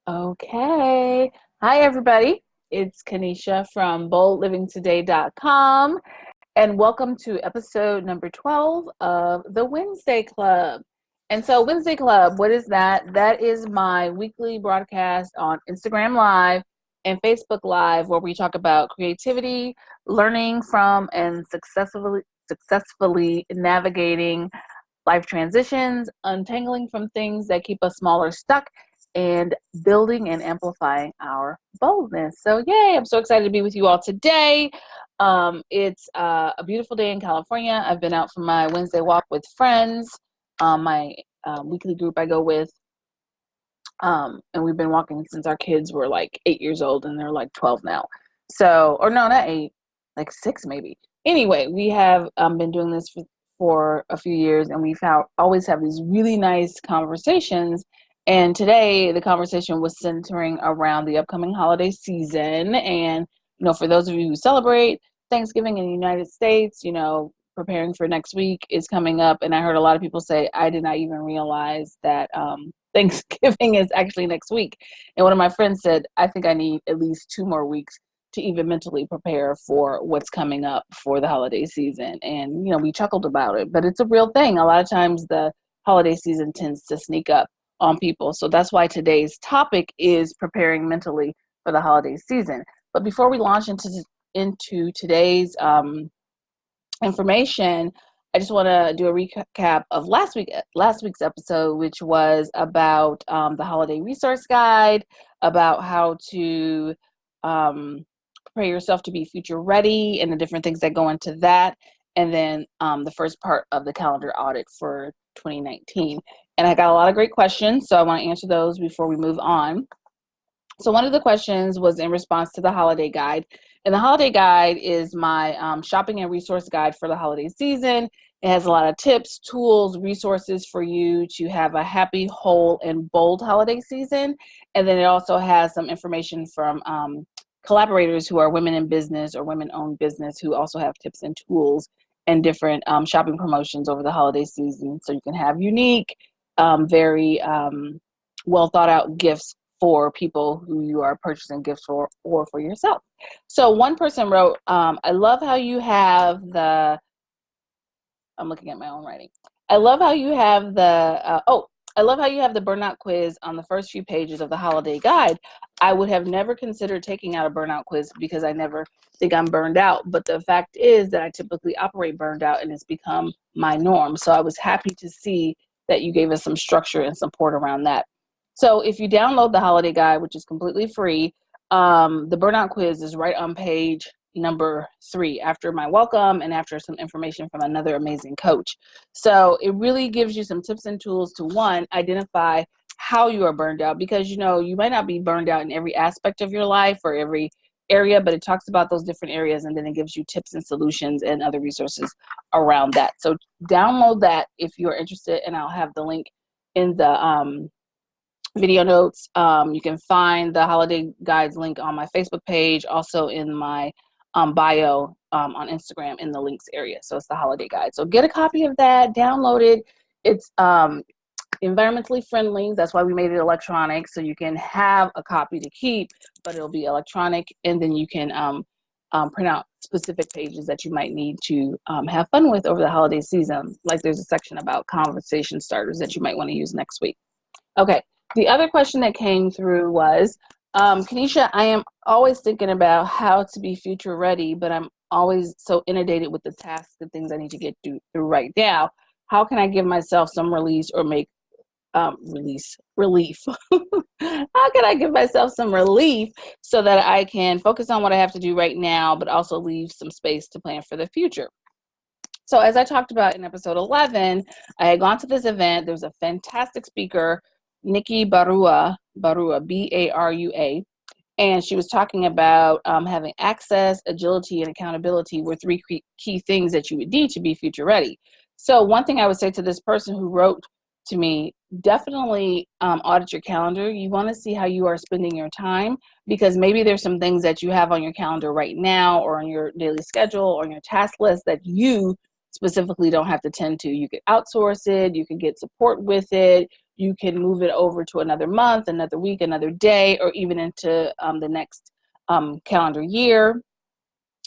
Okay. Hi, everybody. It's Kanesha from boldlivingtoday.com, and welcome to episode number 12 of the Wednesday Club. And so, Wednesday Club, what is that? That is my weekly broadcast on Instagram Live and Facebook Live, where we talk about creativity, learning from, and successfully navigating life transitions, untangling from things that keep us small or stuck, and building and amplifying our boldness. So, yay, I'm so excited to be with you all today. It's a beautiful day in California. I've been out for my Wednesday walk with friends, my weekly group I go with. And we've been walking since our kids were like 8 years old, and they're like 12 now. So, or no, not 8, like 6 maybe. Anyway, we have been doing this for a few years, and we've always have these really nice conversations. And today the conversation was centering around the upcoming holiday season. And, for those of you who celebrate Thanksgiving in the United States, preparing for next week is coming up. And I heard a lot of people say, I did not even realize that Thanksgiving is actually next week. And one of my friends said, I think I need at least 2 more weeks to even mentally prepare for what's coming up for the holiday season. And, we chuckled about it, but it's a real thing. A lot of times the holiday season tends to sneak up on people. So that's why today's topic is preparing mentally for the holiday season. But before we launch into today's information, I just want to do a recap of last week's episode, which was about the holiday resource guide, about how to prepare yourself to be future ready and the different things that go into that. And then the first part of the calendar audit for 2019. And I got a lot of great questions, so I want to answer those before we move on. So one of the questions was in response to the holiday guide. And the holiday guide is my shopping and resource guide for the holiday season. It has a lot of tips, tools, resources for you to have a happy, whole, and bold holiday season. And then it also has some information from collaborators who are women in business or women-owned business who also have tips and tools and different shopping promotions over the holiday season. So you can have unique, very well thought out gifts for people who you are purchasing gifts for or for yourself. So one person wrote, I love how you have I'm looking at my own writing. I love how you have I love how you have the burnout quiz on the first few pages of the holiday guide. I would have never considered taking out a burnout quiz because I never think I'm burned out. But the fact is that I typically operate burned out, and it's become my norm. So I was happy to see that you gave us some structure and support around that. So if you download the holiday guide, which is completely free, the burnout quiz is right on page number 3 after my welcome and after some information from another amazing coach. So it really gives you some tips and tools to, one, identify how you are burned out, because you might not be burned out in every aspect of your life or every area, but it talks about those different areas, and then it gives you tips and solutions and other resources around that. So download that if you're interested, and I'll have the link in the video notes. You can find the holiday guides link on my Facebook page, also in my bio on Instagram in the links area. So it's the holiday guide. So get a copy of that, download it. It's environmentally friendly. That's why we made it electronic, so you can have a copy to keep, but it'll be electronic, and then you can print out specific pages that you might need to have fun with over the holiday season. Like there's a section about conversation starters that you might want to use next week. Okay. The other question that came through was, Kanesha, I am always thinking about how to be future ready, but I'm always so inundated with the tasks and things I need to get through right now. How can I give myself some release or make relief? How can I give myself some relief so that I can focus on what I have to do right now, but also leave some space to plan for the future? So as I talked about in episode 11, I had gone to this event. There was a fantastic speaker, Nikki Barua, Barua, and she was talking about having access, agility, and accountability were 3 key things that you would need to be future ready. So one thing I would say to this person who wrote to me, definitely audit your calendar. You want to see how you are spending your time, because maybe there's some things that you have on your calendar right now or on your daily schedule or on your task list that you specifically don't have to tend to. You could outsource it, you could get support with it, you can move it over to another month, another week, another day, or even into the next calendar year.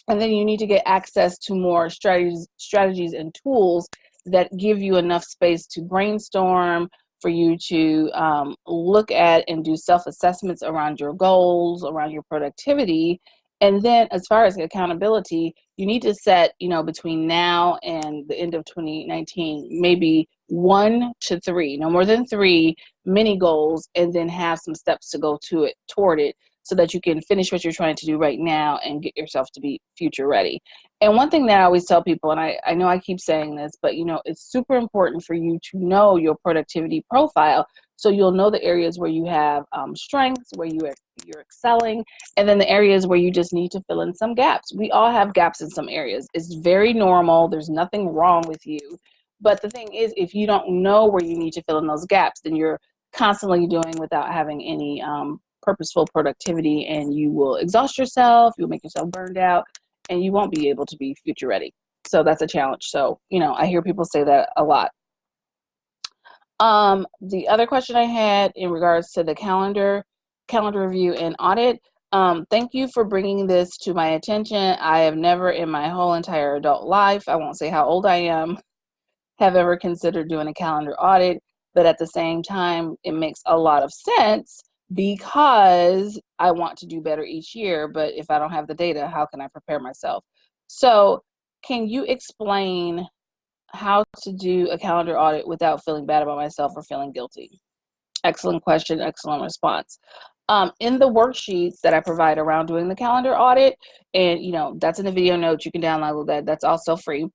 And then you need to get access to more strategies and tools that give you enough space to brainstorm, for you to look at and do self-assessments around your goals, around your productivity. And then as far as accountability, you need to set, between now and the end of 2019, maybe 1 to 3, no more than 3 mini goals, and then have some steps to go toward it, so that you can finish what you're trying to do right now and get yourself to be future ready. And one thing that I always tell people, and I know I keep saying this, but it's super important for you to know your productivity profile, so you'll know the areas where you have strengths, where you're excelling, and then the areas where you just need to fill in some gaps. We all have gaps in some areas. It's very normal. There's nothing wrong with you. But the thing is, if you don't know where you need to fill in those gaps, then you're constantly doing without having any purposeful productivity, and you will exhaust yourself, you'll make yourself burned out, and you won't be able to be future ready. So that's a challenge. So, I hear people say that a lot. The other question I had in regards to the calendar review and audit, thank you for bringing this to my attention. I have never in my whole entire adult life, I won't say how old I am, have ever considered doing a calendar audit, but at the same time, it makes a lot of sense, because I want to do better each year. But if I don't have the data, how can I prepare myself? So can you explain how to do a calendar audit without feeling bad about myself or feeling guilty? Excellent question, excellent response. In the worksheets that I provide around doing the calendar audit, and that's in the video notes, you can download that. That's also free.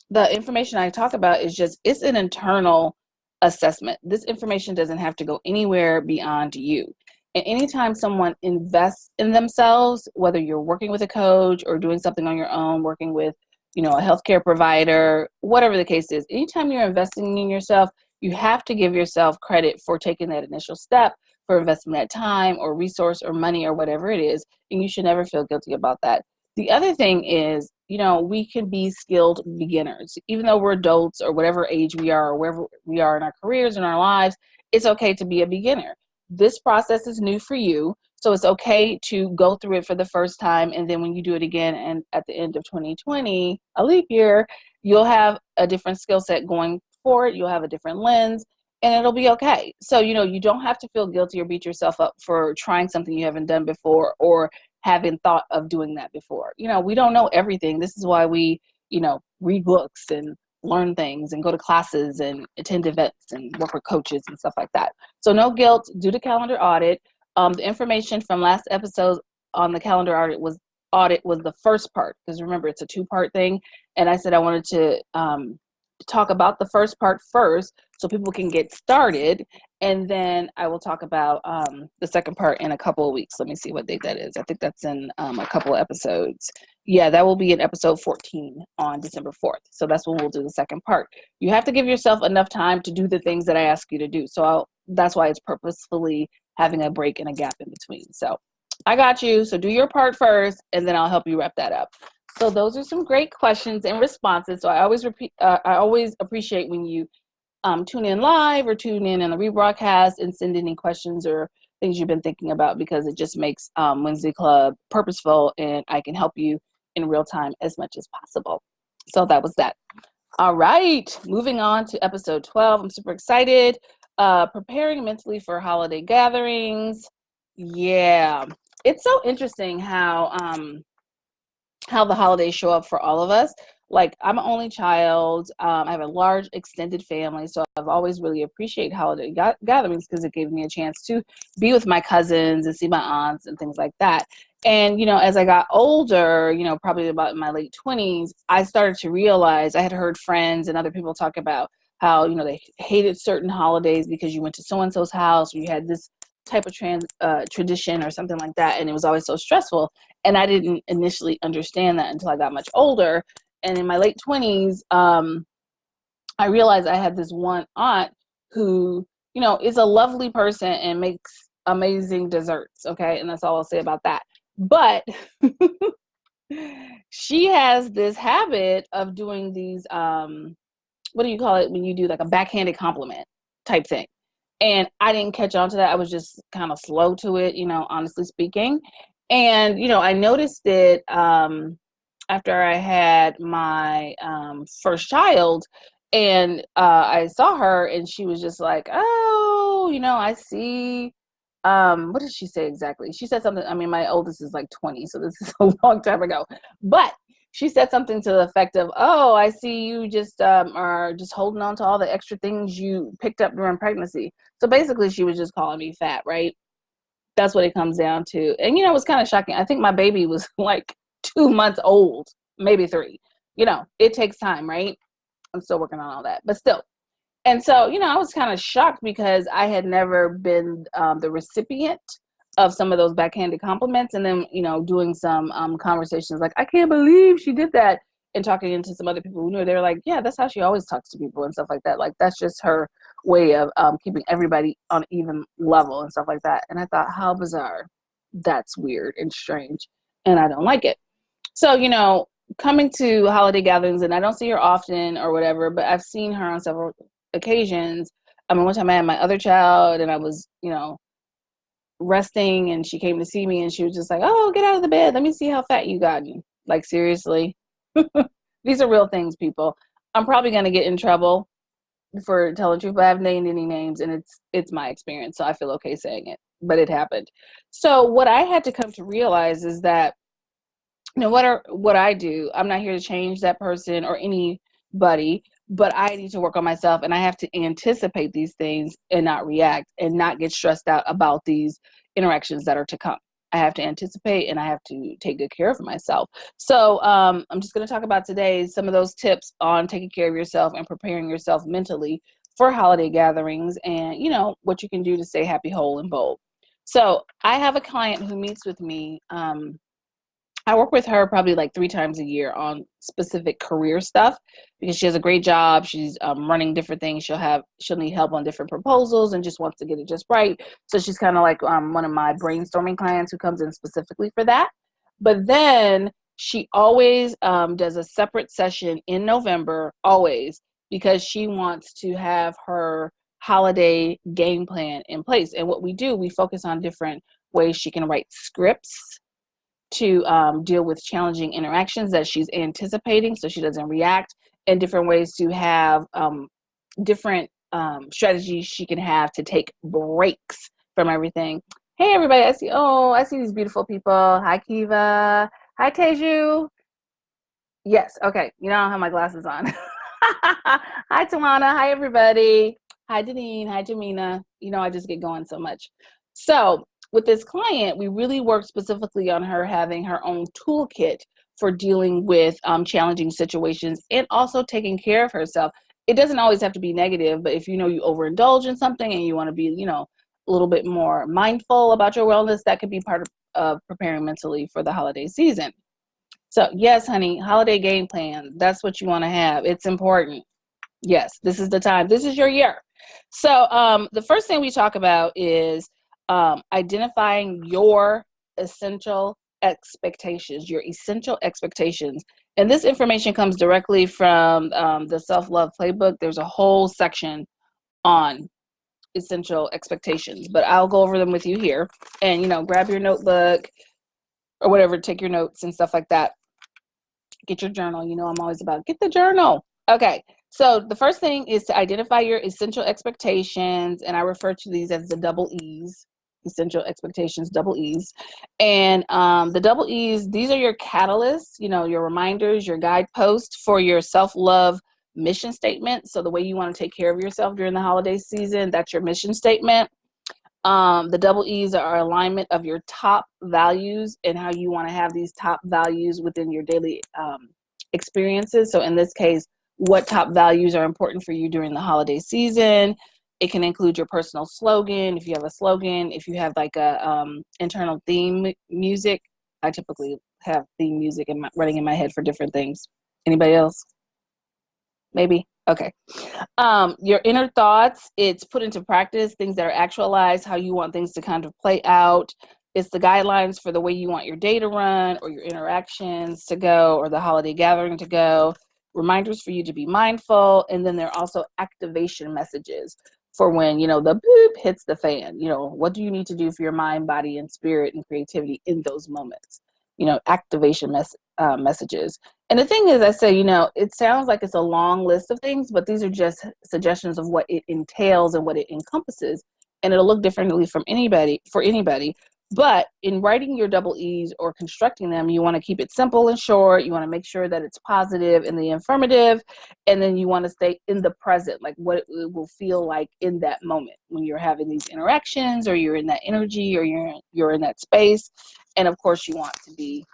The information I talk about is it's an internal assessment. This information doesn't have to go anywhere beyond you. And anytime someone invests in themselves, whether you're working with a coach or doing something on your own, working with, a healthcare provider, whatever the case is, anytime you're investing in yourself, you have to give yourself credit for taking that initial step, for investing that time or resource or money or whatever it is. And you should never feel guilty about that. The other thing is, we can be skilled beginners. Even though we're adults or whatever age we are, or wherever we are in our careers and our lives, it's okay to be a beginner. This process is new for you, so it's okay to go through it for the first time. And then when you do it again, and at the end of 2020, a leap year, you'll have a different skill set going forward. You'll have a different lens, and it'll be okay. So, you don't have to feel guilty or beat yourself up for trying something you haven't done before, or having thought of doing that before. We don't know everything. This is why we, read books and learn things and go to classes and attend events and work with coaches and stuff like that. So no guilt, do the calendar audit. The information from last episode on the calendar audit was the first part, because remember, it's a 2-part thing. And I said I wanted to talk about the first part first, so people can get started, and then I will talk about the second part in a couple of weeks. Let me see what date that is. I think that's in a couple of episodes. Yeah, that will be in episode 14 on December 4th. So that's when we'll do the second part. You have to give yourself enough time to do the things that I ask you to do. So that's why it's purposefully having a break and a gap in between. So I got you. So do your part first, and then I'll help you wrap that up. So those are some great questions and responses. So I always appreciate when you tune in live or tune in the rebroadcast and send any questions or things you've been thinking about, because it just makes Wednesday Club purposeful, and I can help you in real time as much as possible. So that was that. All right, moving on to episode 12. I'm super excited. Preparing mentally for holiday gatherings. Yeah, it's so interesting how the holidays show up for all of us. Like, I'm an only child. I have a large extended family, so I've always really appreciated holiday gatherings, because it gave me a chance to be with my cousins and see my aunts and things like that. And, as I got older, probably about in my late 20s, I started to realize, I had heard friends and other people talk about how, they hated certain holidays because you went to so-and-so's house, or you had this type of tradition or something like that, and it was always so stressful. And I didn't initially understand that until I got much older. And in my late 20s, I realized I had this one aunt who, is a lovely person and makes amazing desserts. Okay. And that's all I'll say about that. But she has this habit of doing these, what do you call it when you do like a backhanded compliment? type thing. And I didn't catch on to that. I was just kind of slow to it, honestly speaking. And, I noticed it after I had my first child, and I saw her, and she was just like, oh, I see. What did she say exactly? She said something. I mean, my oldest is like 20, so this is a long time ago. But she said something to the effect of, oh, I see you just are just holding on to all the extra things you picked up during pregnancy. So basically, she was just calling me fat, right? That's what it comes down to. And, it was kind of shocking. I think my baby was like 2 months old, maybe 3. It takes time, right? I'm still working on all that, but still. And so, I was kind of shocked because I had never been the recipient of some of those backhanded compliments. And then, doing some conversations like, I can't believe she did that. And talking into some other people who knew, they're like, yeah, that's how she always talks to people and stuff like that. Like, that's just her way of keeping everybody on even level and stuff like that. And I thought, how bizarre. That's weird and strange. And I don't like it. So, coming to holiday gatherings, and I don't see her often or whatever, but I've seen her on several occasions. I mean, one time I had my other child and I was, resting, and she came to see me, and she was just like, oh, get out of the bed. Let me see how fat you gotten. Like, seriously? These are real things, people. I'm probably going to get in trouble for telling the truth, but I haven't named any names, and it's my experience, so I feel okay saying it, but it happened. So what I had to come to realize is that, what I do, I'm not here to change that person or anybody, but I need to work on myself, and I have to anticipate these things and not react and not get stressed out about these interactions that are to come. I have to anticipate, and I have to take good care of myself. So I'm just going to talk about today some of those tips on taking care of yourself and preparing yourself mentally for holiday gatherings, and what you can do to stay happy, whole, and bold. So I have a client who meets with me. I work with her probably like 3 times a year on specific career stuff because she has a great job. She's running different things. She'll need help on different proposals and just wants to get it just right. So she's kind of like one of my brainstorming clients who comes in specifically for that. But then she always does a separate session in November, always, because she wants to have her holiday game plan in place. And what we do, we focus on different ways she can write scripts to deal with challenging interactions that she's anticipating so she doesn't react, and different ways to have different strategies she can have to take breaks from everything. Hey, everybody. I see these beautiful people. Hi, Kiva. Hi, Teju. Yes. Okay. I don't have my glasses on. Hi, Tawana. Hi, everybody. Hi, Deneen. Hi, Jamina. I just get going so much. So with this client, we really work specifically on her having her own toolkit for dealing with challenging situations and also taking care of herself. It doesn't always have to be negative, but if you overindulge in something and you want to be, a little bit more mindful about your wellness, that could be part of preparing mentally for the holiday season. So yes, honey, holiday game plan. That's what you want to have. It's important. Yes, this is the time. This is your year. So the first thing we talk about is identifying your essential expectations, And this information comes directly from the Self-Love Playbook. There's a whole section on essential expectations, but I'll go over them with you here. And, grab your notebook or whatever, take your notes and stuff like that. Get your journal. I'm always about get the journal. Okay. So the first thing is to identify your essential expectations. And I refer to these as the double E's. Essential expectations, double E's. And the double E's, these are your catalysts, your reminders, your guideposts for your self-love mission statement. So the way you want to take care of yourself during the holiday season, that's your mission statement. The double E's are alignment of your top values and how you want to have these top values within your daily experiences. So in this case, what top values are important for you during the holiday season. It can include your personal slogan. If you have a slogan, if you have like a internal theme music, I typically have theme music running in my head for different things. Anybody else? Maybe? Okay. Your inner thoughts, it's put into practice, things that are actualized, how you want things to kind of play out. It's the guidelines for the way you want your day to run or your interactions to go or the holiday gathering to go. Reminders for you to be mindful. And then there are also activation messages for when, the boop hits the fan. What do you need to do for your mind, body, and spirit and creativity in those moments? Activation messages. And the thing is, I say, it sounds like it's a long list of things, but these are just suggestions of what it entails and what it encompasses. And it'll look differently for anybody. But in writing your double E's or constructing them, you want to keep it simple and short. You want to make sure that it's positive in the affirmative. And then you want to stay in the present, like what it will feel like in that moment when you're having these interactions, or you're in that energy, or you're in that space. And of course, you want to be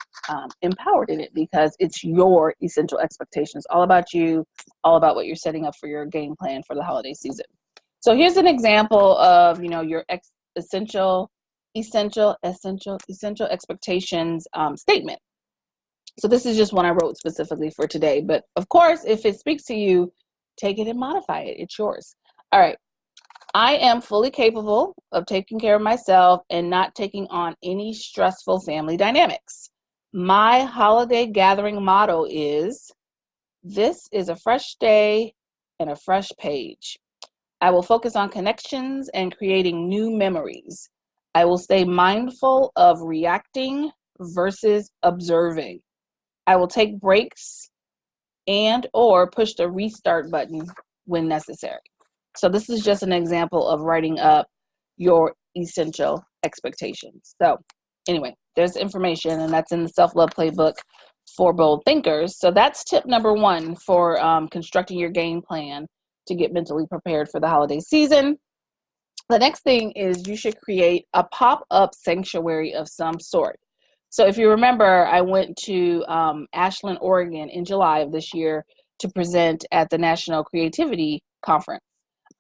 empowered in it, because it's your essential expectations, all about you, all about what you're setting up for your game plan for the holiday season. So here's an example of, your essential expectations statement. So this is just one I wrote specifically for today. But of course, if it speaks to you, take it and modify it. It's yours. All right. I am fully capable of taking care of myself and not taking on any stressful family dynamics. My holiday gathering motto is, this is a fresh day and a fresh page. I will focus on connections and creating new memories. I will stay mindful of reacting versus observing. I will take breaks and/or push the restart button when necessary. So this is just an example of writing up your essential expectations. So anyway, there's information, and that's in the Self-Love Playbook for Bold Thinkers. So that's tip number 1 for constructing your game plan to get mentally prepared for the holiday season. The next thing is you should create a pop-up sanctuary of some sort. So if you remember, I went to Ashland, Oregon in July of this year to present at the National Creativity Conference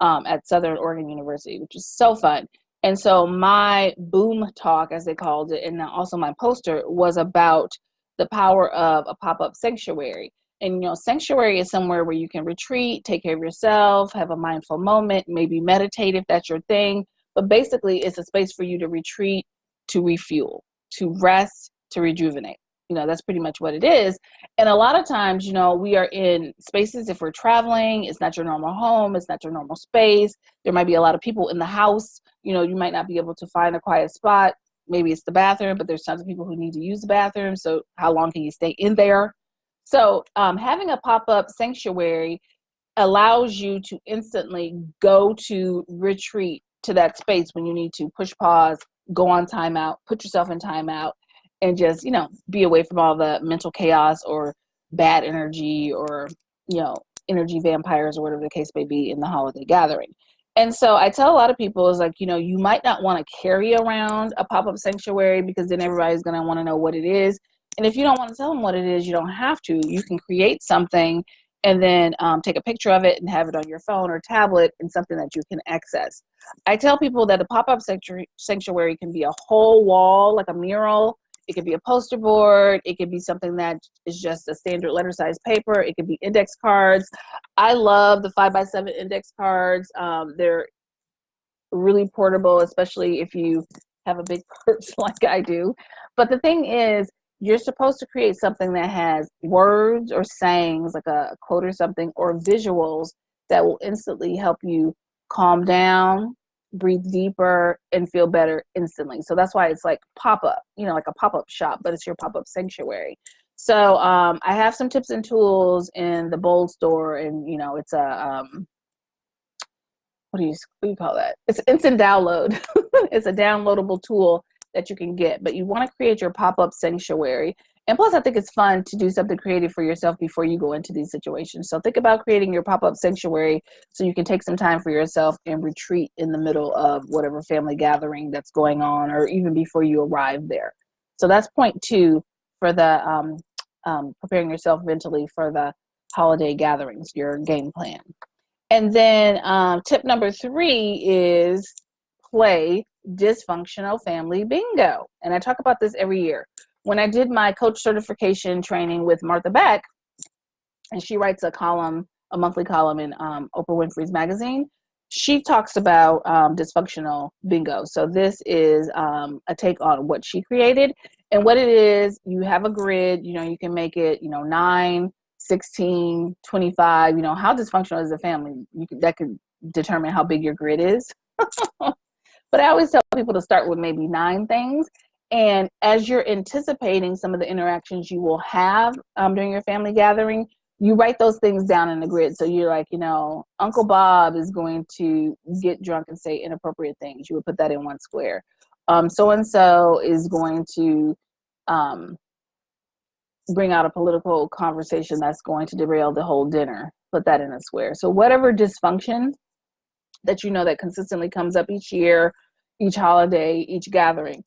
at Southern Oregon University, which is so fun. And so my boom talk, as they called it, and also my poster, was about the power of a pop-up sanctuary. And, sanctuary is somewhere where you can retreat, take care of yourself, have a mindful moment, maybe meditate if that's your thing. But basically, it's a space for you to retreat, to refuel, to rest, to rejuvenate. That's pretty much what it is. And a lot of times, we are in spaces, if we're traveling, it's not your normal home, it's not your normal space. There might be a lot of people in the house. You might not be able to find a quiet spot. Maybe it's the bathroom, but there's tons of people who need to use the bathroom. So how long can you stay in there? So having a pop-up sanctuary allows you to instantly go to retreat to that space when you need to push pause, go on timeout, put yourself in timeout, and just, be away from all the mental chaos or bad energy or, energy vampires or whatever the case may be in the holiday gathering. And so I tell a lot of people is like, you might not want to carry around a pop-up sanctuary, because then everybody's going to want to know what it is. And if you don't want to tell them what it is, you don't have to. You can create something and then take a picture of it and have it on your phone or tablet and something that you can access. I tell people that the pop-up sanctuary can be a whole wall, like a mural. It could be a poster board. It could be something that is just a standard letter size paper. It could be index cards. I love the 5x7 index cards. They're really portable, especially if you have a big purse like I do. But the thing is, you're supposed to create something that has words or sayings, like a quote or something, or visuals that will instantly help you calm down, breathe deeper, and feel better instantly. So that's why it's like pop-up, like a pop-up shop, but it's your pop-up sanctuary. So I have some tips and tools in the Bold store, and it's a what do you call that? It's instant download. It's a downloadable tool that you can get, but you want to create your pop-up sanctuary. And plus, I think it's fun to do something creative for yourself before you go into these situations. So think about creating your pop-up sanctuary so you can take some time for yourself and retreat in the middle of whatever family gathering that's going on, or even before you arrive there. So that's point 2 for the preparing yourself mentally for the holiday gatherings, your game plan. And then tip number 3 is play Dysfunctional Family Bingo. And I talk about this every year. When I did my coach certification training with Martha Beck, and she writes a monthly column in Oprah Winfrey's magazine, she talks about Dysfunctional Bingo. So this is a take on what she created. And what it is, you have a grid, you can make it, 9, 16, 25, how dysfunctional is the family? That could determine how big your grid is. But I always tell people to start with maybe 9 things. And as you're anticipating some of the interactions you will have during your family gathering, you write those things down in the grid. So you're like, Uncle Bob is going to get drunk and say inappropriate things. You would put that in one square. So-and-so is going to bring out a political conversation that's going to derail the whole dinner. Put that in a square. So whatever dysfunction that that consistently comes up each year, each holiday, each gathering,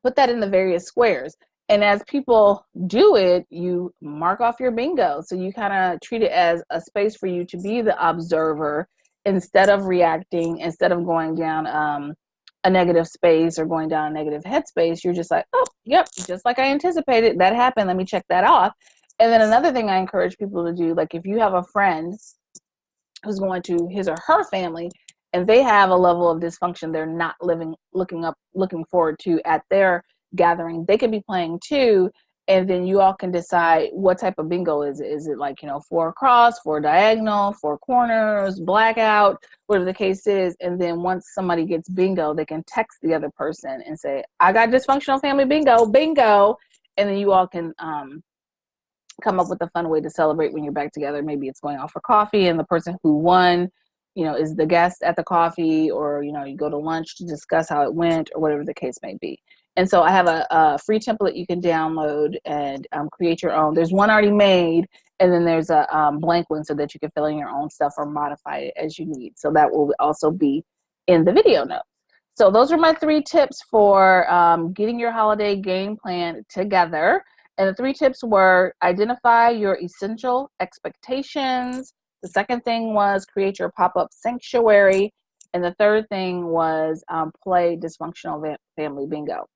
put that in the various squares. And as people do it, you mark off your bingo. So you kind of treat it as a space for you to be the observer instead of reacting, instead of going down a negative space or going down a negative headspace. You're just like, oh, yep, just like I anticipated, that happened. Let me check that off. And then another thing I encourage people to do, like if you have a friend who's going to his or her family and they have a level of dysfunction they're not looking forward to at their gathering, they can be playing too. And then you all can decide what type of bingo is it. Is it like, 4 across, 4 diagonal, 4 corners, blackout, whatever the case is. And then once somebody gets bingo, they can text the other person and say, I got dysfunctional family bingo. And then you all can come up with a fun way to celebrate when you're back together. Maybe it's going out for coffee and the person who won, is the guest at the coffee, or, you go to lunch to discuss how it went, or whatever the case may be. And so I have a free template you can download and create your own. There's one already made, and then there's a blank one so that you can fill in your own stuff or modify it as you need. So that will also be in the video notes. So those are my 3 tips for getting your holiday game plan together. And the 3 tips were: identify your essential expectations. The second thing was create your pop-up sanctuary. And the third thing was play dysfunctional family bingo.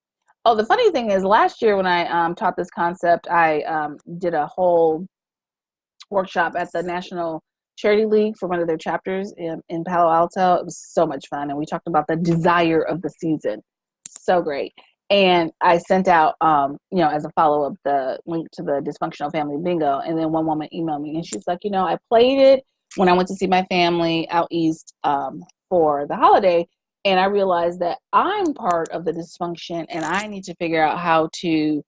Oh, the funny thing is, last year when I taught this concept, I did a whole workshop at the National Charity League for one of their chapters in Palo Alto. It was so much fun. And we talked about the desire of the season. So great. And I sent out, as a follow-up, the link to the dysfunctional family bingo. And then one woman emailed me and she's like, I played it when I went to see my family out east for the holiday. And I realized that I'm part of the dysfunction and I need to figure out how to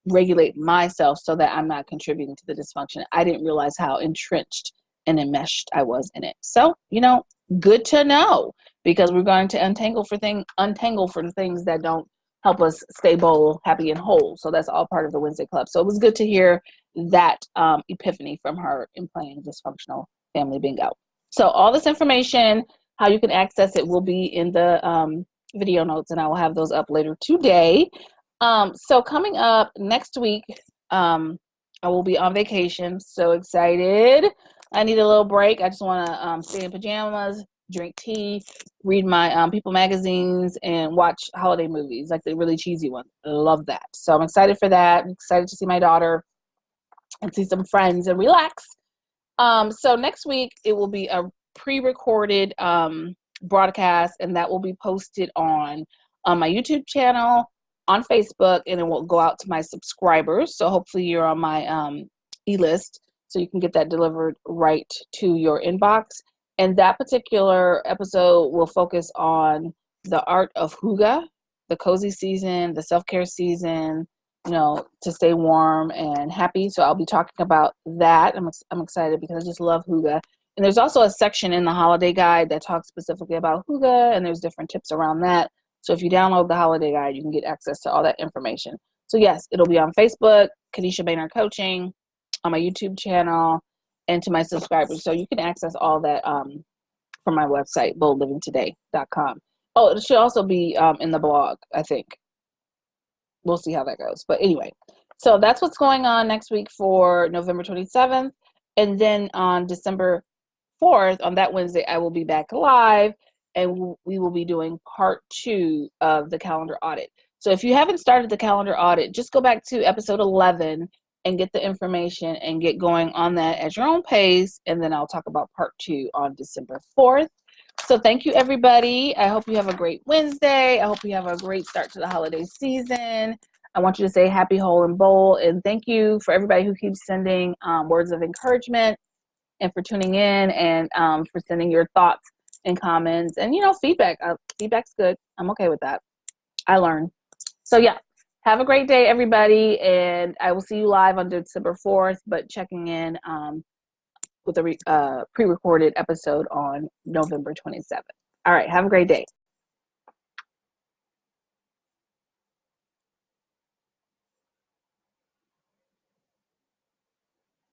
regulate myself so that I'm not contributing to the dysfunction. I didn't realize how entrenched and enmeshed I was in it. So, good to know, because we're going to untangle for the things that don't help us stay bold, happy, and whole. So that's all part of the Wednesday Club. So it was good to hear that epiphany from her in playing dysfunctional family bingo. So all this information, how you can access it, will be in the video notes, and I will have those up later today. So coming up next week, I will be on vacation. So excited. I need a little break. I just want to stay in pajamas, drink tea, read my People magazines, and watch holiday movies, like the really cheesy ones. I love that. So I'm excited for that. I'm excited to see my daughter and see some friends and relax. So next week, it will be a pre-recorded broadcast, and that will be posted on my YouTube channel, on Facebook, and it will go out to my subscribers. So hopefully you're on my e-list, so you can get that delivered right to your inbox. And that particular episode will focus on the art of hygge, the cozy season, the self-care season, to stay warm and happy. So I'll be talking about that. I'm excited because I just love hygge. And there's also a section in the holiday guide that talks specifically about hygge, and there's different tips around that. So if you download the holiday guide, you can get access to all that information. So yes, it'll be on Facebook, Kanesha Baynard Coaching, on my YouTube channel, and to my subscribers. So you can access all that from my website, boldlivingtoday.com. Oh, it should also be in the blog, I think. We'll see how that goes. But anyway, so that's what's going on next week for November 27th. And then on December 4th, on that Wednesday, I will be back live, and we will be doing part 2 of the calendar audit. So if you haven't started the calendar audit, just go back to episode 11 and get the information and get going on that at your own pace. And then I'll talk about part 2 on December 4th. So thank you, everybody. I hope you have a great Wednesday. I hope you have a great start to the holiday season. I want you to say happy, whole, and bold. And thank you for everybody who keeps sending words of encouragement and for tuning in, and for sending your thoughts and comments and, feedback. Feedback's good. I'm okay with that. I learn. So yeah, have a great day, everybody. And I will see you live on December 4th, but checking in with a pre-recorded episode on November 27th. All right. Have a great day.